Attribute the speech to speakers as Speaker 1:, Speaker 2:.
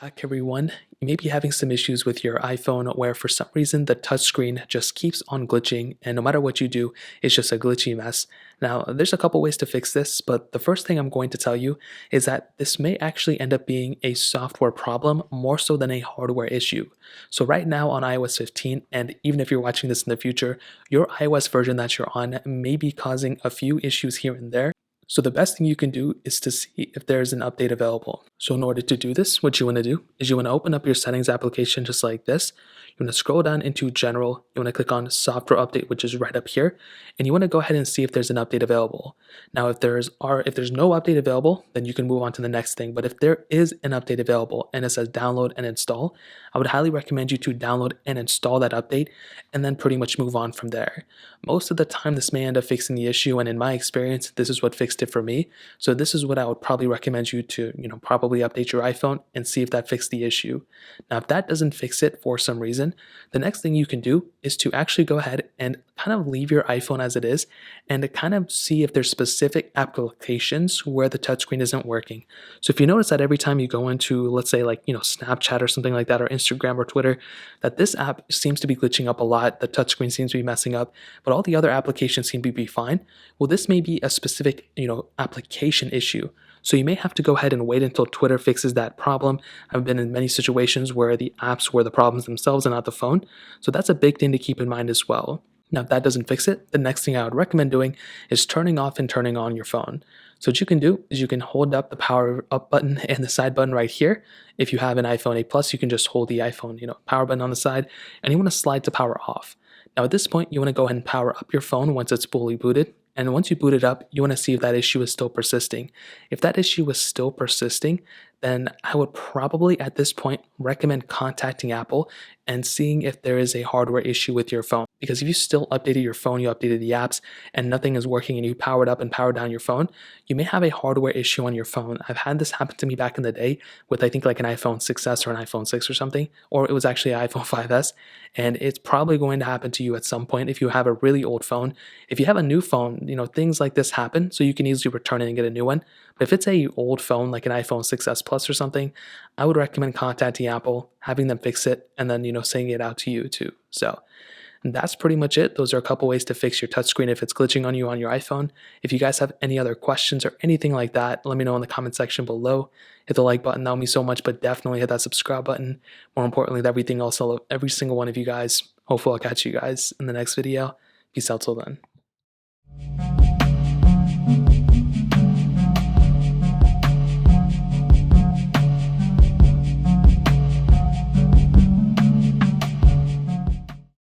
Speaker 1: Back everyone. You may be having some issues with your iPhone where for some reason the touchscreen just keeps on glitching, and no matter what you do, it's just a glitchy mess. Now, there's a couple ways to fix this, but the first thing I'm going to tell you is that this may actually end up being a software problem more so than a hardware issue. So right now on iOS 15, and even if you're watching this in the future, your iOS version that you're on may be causing a few issues here and there. So the best thing you can do is to see if there's an update available. So in order to do this, what you want to do is you want to open up your settings application just like this. You want to scroll down into general. You want to click on software update, which is right up here. And you want to go ahead and see if there's an update available. Now, if there's no update available, then you can move on to the next thing. But if there is an update available and it says download and install, I would highly recommend you to download and install that update and then pretty much move on from there. Most of the time, this may end up fixing the issue. And in my experience, this is what fixed it for me. So this is what I would probably recommend you to, probably update your iPhone and see if that fixed the issue. Now, if that doesn't fix it for some reason, the next thing you can do is to actually go ahead and kind of leave your iPhone as it is and to kind of see if there's specific applications where the touchscreen isn't working. So if you notice that every time you go into, let's say Snapchat or something like that, or Instagram or Twitter, that this app seems to be glitching up a lot, the touchscreen seems to be messing up, but all the other applications seem to be fine. Well, this may be a specific, application issue. So you may have to go ahead and wait until Twitter fixes that problem. I've been in many situations where the apps were the problems themselves and not the phone. So that's a big thing to keep in mind as well. Now, if that doesn't fix it, the next thing I would recommend doing is turning off and turning on your phone. So what you can do is you can hold up the power up button and the side button right here. If you have an iPhone 8 Plus, you can just hold the iPhone, power button on the side, and you want to slide to power off. Now, at this point, you want to go ahead and power up your phone once it's fully booted. And once you boot it up, you want to see if that issue is still persisting. If that issue is still persisting, then I would probably at this point recommend contacting Apple and seeing if there is a hardware issue with your phone. Because if you still updated your phone, you updated the apps, and nothing is working and you powered up and powered down your phone, you may have a hardware issue on your phone. I've had this happen to me back in the day with I think like an iPhone 6S or an iPhone 6 or something, or it was actually an iPhone 5S, and it's probably going to happen to you at some point if you have a really old phone. If you have a new phone, things like this happen, so you can easily return it and get a new one. But if it's a old phone like an iPhone 6S Plus or something, I would recommend contacting Apple, having them fix it, and then sending it out to you too. So that's pretty much it. Those are a couple ways to fix your touchscreen if it's glitching on you on your iPhone. If you guys have any other questions or anything like that, let me know in the comment section below. Hit the like button, that would mean so much, but definitely hit that subscribe button. More importantly, every single one of you guys. Hopefully I'll catch you guys in the next video. Peace out till then.